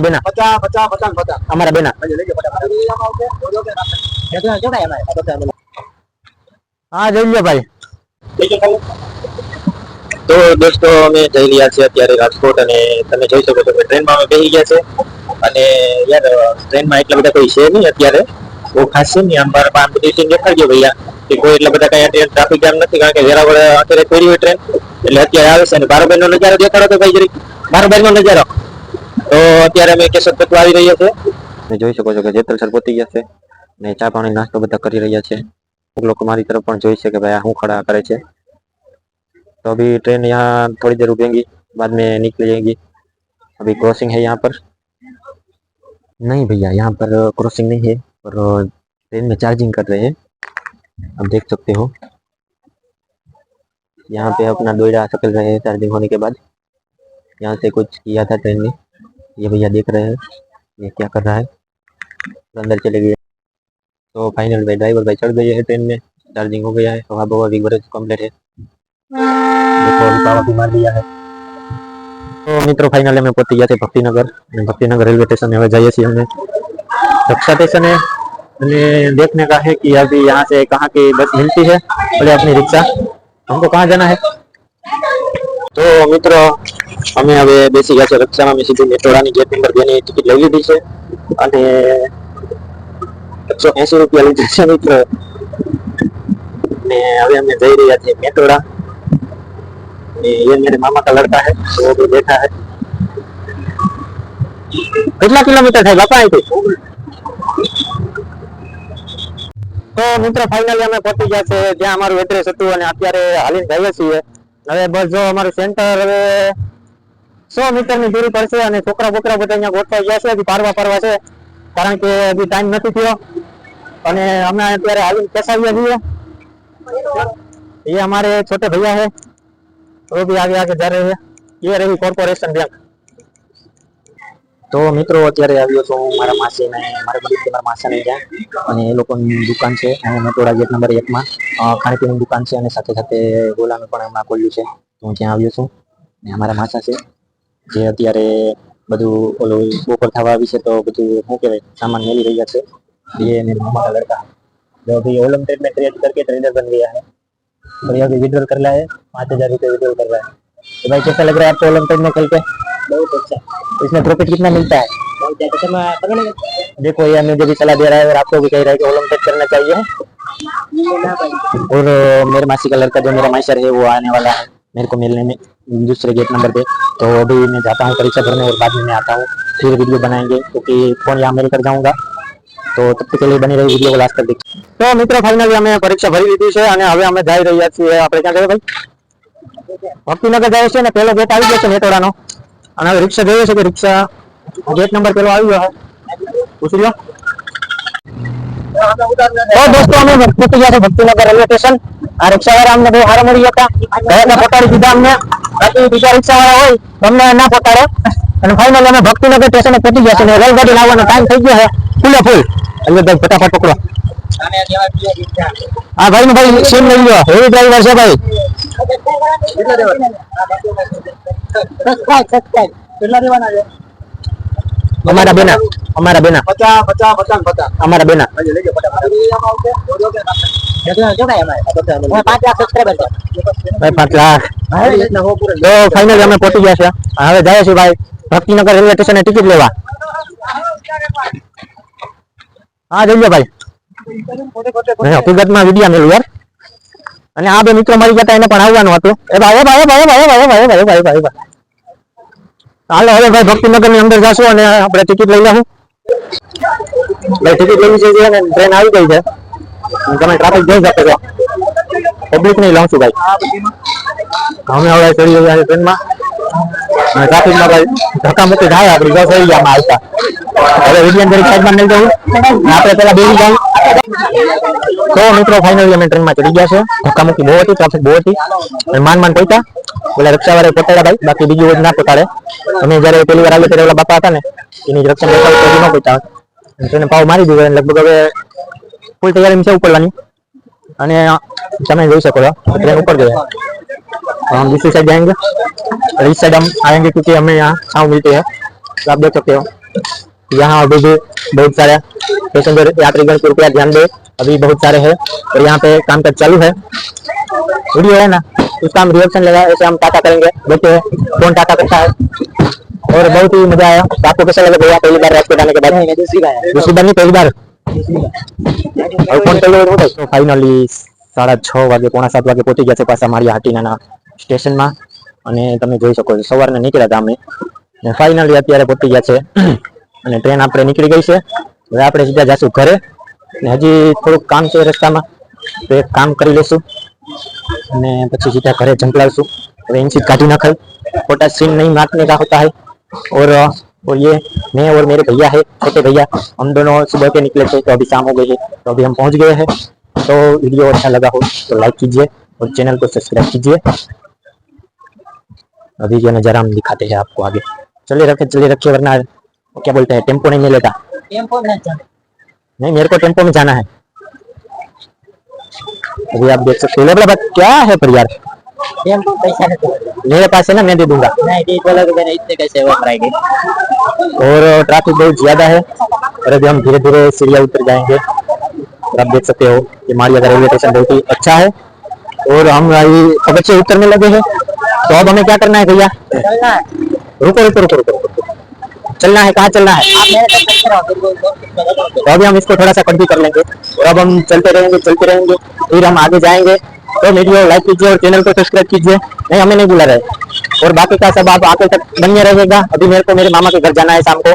બેના 50 50 50 અમારા બેના હા જોઈ લો ભાઈ. તો દોસ્તો અમે જઈ રહ્યા છીએ અત્યારે રાજકોટ અને તમે જોઈ શકો છો કે ટ્રેનમાં અમે બેસી ગયા છે અને યાર ટ્રેનમાં એટલા બધા કોઈ છે નહીં અત્યારે બહુ ખાસ છે નહીં. આમ બાર બધી સીન દેખાડજો ભૈયા કે કોઈ એટલા બધા કઈ ટ્રેન ટ્રાફિક જામ નથી કારણ કે વેરાવળ અત્યારે ખોરી હોય ટ્રેન એટલે અત્યારે આવે છે અને બારોબાર નો નજારો દેખાડો તો ભાઈ જરીક બારોબાર નો નજારો. તો અત્યારે અમે કેશોદ તત્વ આવી રહ્યા છે. તમે જોઈ શકો છો કે જેતલસર પહોંચી ગયા છે અને ચા પાણી નાસ્તો બધા કરી રહ્યા છે. અમુક લોકો મારી तरफ પણ જોઈ છે કે भाई શું खड़ा करे છે. तो अभी ट्रेन यहाँ थोड़ी देर रुकेंगी बाद में निकल जाएंगी. अभी क्रॉसिंग है यहाँ पर नहीं भैया यहाँ पर क्रॉसिंग नहीं है और ट्रेन में चार्जिंग कर रहे हैं आप देख सकते हो. यहाँ पे अपना डोयरा सकल रहे हैं चार्जिंग होने के बाद. यहाँ से कुछ किया था ट्रेन में ये भैया देख रहे हैं ये क्या कर रहा है. अंदर चले गए तो फाइनल भाई ड्राइवर भाई चढ़ गए हैं ट्रेन में. चार्जिंग हो गया है तो अब अभी बरस कम्प्लीट है. देखो अभी पावा भी मार दिया है. तो मित्रों फाइनली में पहुंची गया थे भक्तिनगर. भक्तिनगर रेलवे स्टेशन में जाइए छी हमने रक्षा स्टेशन है हमें देखने का है कि अभी यहाँ से कहाँ की बस मिलती है बोले अपनी रिक्शा हमको कहाँ जाना है. तो मित्रों અમે હવે બેસી ગયા છે રક્ષામાં. મેં સીધું મેટ્રોડાની ગેટ નંબર 2 ની ટિકિટ લઈ લીધી છે અને 180 રૂપિયા લીધા છે મિત્રો. ने अभी हमने जा रही थे मेट्रोड़ा. ये मेरे मामा का लड़का है तो वो भी देखा है. कितना किलोमीटर है बापा आई थी. तो मित्र फाइनली અમે પહોંચી ગયા છે જ્યાં અમારું એડ્રેસ હતું અને અત્યારે હાલીને જઈએ છીએ. હવે બસ જો અમારું સેન્ટર હવે 100 મીટરની દૂરી પર છે અને છોકરા બોકરા બધા અહીંયા ગોઠવાઈ ગયા છે. હજી પારવા છે કારણ કે હજી ટાઈમ નથી થયો અને અમે અત્યારે હાલીને ફસાવ્યા છીએ. ये हमारे छोटे भैया है वो भी आगे आगे जा रहे हैं. ये रही कॉर्पोरेशन बैंक. तो मित्रों અત્યારે આવ્યો તો મારા માસીને મારા બધી મારા માસાને ત્યાં અને એ લોકોની દુકાન છે અને મેટ્રોડા ગેટ નંબર 1 માં ખાણીપીણીની દુકાન છે અને સાથે સાથે ગોલાનું પણ હમણાં ખોલ્યું છે. હું ત્યાં આવ્યો છું અને અમારા માસા છે જે અત્યારે બધું ઓલું બપોર થવા આવી છે તો બધું શું કહેવાય સામાન મેલી રહ્યા છે. ये मेरे मामा का लड़का जो अभी ओलम ट्रेड में ट्रेड करके ट्रेडर बन गया है और ये अभी विड्रॉल कर रहा है 5000 रुपये विड्रॉल कर रहा है. तो भाई कैसा लग रहा है आपको ओलम ट्रेड में कल के. बहुत अच्छा. इसमें प्रॉफिट कितना मिलता है. बहुत ज़्यादा. देखो ये हमें जो भी सलाह दे रहा है और आपको भी कह रहा है कि ओलम ट्रेड करना चाहिए. और मेरे मासी का लड़का जो मेरा माइसर है वो आने वाला है मेरे को मिलने में दूसरे गेट नंबर पे. तो अभी मैं जाता हूँ परीक्षा भरने और बाद में मैं आता हूँ फिर वीडियो बनाएंगे क्योंकि फोन यहाँ मेरे कर जाऊँगा. तो तब तक के लिए बनी रही वीडियो को लास्ट तक देखिए. तो मित्रों फाइनली અમે પરીક્ષા ભરી લીધી છે અને હવે અમે જઈ રહ્યા છીએ આપણે ક્યાં જઈએ ભાઈ ભક્તિનગર જઈએ છીએ ને પહેલો ગેટ આવી ગયો છે મેટ્રોડાનો અને હવે રિક્ષા જોઈએ છે કે રિક્ષા ગેટ નંબર પેલો આવી ગયો છે પૂછી લો. તો દોસ્તો અમે પહોંચી ગયા છે ભક્તિનગર રેલવે સ્ટેશન. આ રિક્ષાવાળા અમને બહુ સારા મળી ગયા હતા પહોંચાડી દીધા અમને. બાકી બીજા રિક્ષાવાળા હોય તો અમને ના પહોંચાડે અને ફાઇનલી અમે ભક્તિનગર સ્ટેશને પહોંચી ગયા છે અને રેલગાડી લાવવાનો ટાઈમ થઈ ગયો છે ફૂલે ફૂલ. અલ્લે ભાઈ ફટાફટ પકડો. હા ભાઈ નો ભાઈ સીમ લઈ લો હેવી ડ્રાઈવર છે ભાઈ. અમારા બેના 50 50 50 50 અમારા બેના भाई 5 लाख सब्सक्राइबर છે ભાઈ 5 लाख. તો ફાઇનલી અમે પહોંચી ગયા છે હવે જાય છે ભાઈ ભક્તિનગર રેલવે સ્ટેશને ટિકિટ લેવા. હા જઈએ ભાઈ હકીકતમાં વિડીયો મેળવું યાર. અને આ બે મિત્રો મારી જતા એને પણ આવવાનું હતું. એ ભાઈ ભાઈ ભાઈ ભાઈ ભાઈ ભાઈ ભાઈ ભાઈ ભાઈ હાલો હવે ભાઈ ભક્તિનગર ની અંદર જશું અને આપણે ટિકિટ લઈ લઉં. ભાઈ ટિકિટ લેવી છે અને ટ્રેન આવી ગઈ છે તમે ટ્રાફિક જોઈ શકો છો. પબ્લિક નહીં લાવું છું ભાઈ. અમે હવે ચડી ગયા છે ટ્રેનમાં અને ટ્રાફિકમાં ભાઈ ધક્કા મૂકી થાય આપણી જો થઈ ગયા આવતા. હવે વિડીયો અંદર સાઈડમાં લઈ જવું આપણે પેલા બેસી જાવ. તો મિત્રો ફાઇનલી અમે ટ્રેનમાં ચડી ગયા છે. ધક્કા મૂકી બહુ હતી ટ્રાફિક બહુ હતી અને માન પહોંચ્યા. ઓલા રિક્ષાવાળાએ પકડ્યા ભાઈ બાકી બીજું કોઈ ના પકડે. અમે જયારે પહેલી વાર આવ્યા ત્યારે ઓલા બાપા હતા ને એની રક્ષા ન પહોંચ્યા ટ્રેને પાવ મારી દીધો. લગભગ હવે ફૂલ તૈયારી છે ઉપડવાની અને તમે જોઈ શકો છો ટ્રેન ઉપર ગઈ. हम दूसरी साइड जाएंगे और इस साइड हम आएंगे क्योंकि हमें यहाँ छाँव मिलती है। तो आप देख सकते हो यहाँ अभी भी बहुत सारे पैसेंजर यात्रीगण कृपया ध्यान दे, अभी बहुत सारे हैं और यहाँ पे काम काज चालू है। वीडियो है ना, उसका हम रिएक्शन लेगा, ऐसे हम टाटा करेंगे, देखते हैं कौन टाटा करता है। और बहुत ही मजा आया। तो आपको कैसा लगा भैया पहली बार राजकोट आने के बाद? दूसरी बार नहीं, पहली बार। और फोन कर लो तो फाइनली 6:30 વાગે 6:45 વાગે પહોંચી ગયા છે પાછા મારી હાટીના સ્ટેશનમાં અને તમે જોઈ શકો છો સવારના નીકળ્યા હતા અમે ને ફાઇનલી અત્યારે પહોંચી ગયા છે અને ટ્રેન આપણે નીકળી ગઈ છે। હવે આપણે સીધા જાશું ઘરે ને હજી થોડુંક કામ છે રસ્તામાં તો એક કામ કરી લેશું અને પછી સીધા ઘરે ઝંપલાવશું। હવે એની કાઢી નાખાય, छोटा सीन नहीं मारने का होता है। और ये मैं और मेरे भैया है, छोटे भैया, हम दोनों सुबह के निकले थे तो अभी शाम हो गई है तो अभी हम पहुंच गए हैं। तो वीडियो अच्छा लगा हो तो लाइक कीजिए और चैनल को सब्सक्राइब कीजिए। अभी जो नज़ारा हम दिखाते हैं आपको आगे। चलिए रखिए वरना क्या बोलते हैं टेम्पो नहीं मिलेगा। नहीं, मेरे को टेम्पो में जाना है। अभी आप देख सकते हो क्या है पर यार पैसा मेरे पास है ना, मैं दे दूंगा। नहीं बोलोगे मैंने इतने कैसे वो कराएंगे। और ट्रैफिक बहुत ज्यादा है और अभी हम धीरे धीरे सीढ़ियाँ उतर जाएंगे। और आप देख सकते हो कि मारिया का रेलवे स्टेशन बहुत ही अच्छा है और हम खबर से उतरने लगे हैं। तो अब हमें क्या करना है भैया? चलना है। रुको रुको रुको रुको रुको। चलना है, कहाँ चलना है? आप मेरे तक कराओ तो अभी हम इसको थोड़ा सा कट भी कर लेंगे और अब हम चलते रहेंगे फिर हम आगे जाएंगे। तो वीडियो लाइक कीजिए और चैनल को सब्सक्राइब कीजिए। नहीं, हमें नहीं बुला रहे और बाकी का सब आप आगे तक बने रहेगा। अभी मेरे को मेरे मामा के घर जाना है शाम को।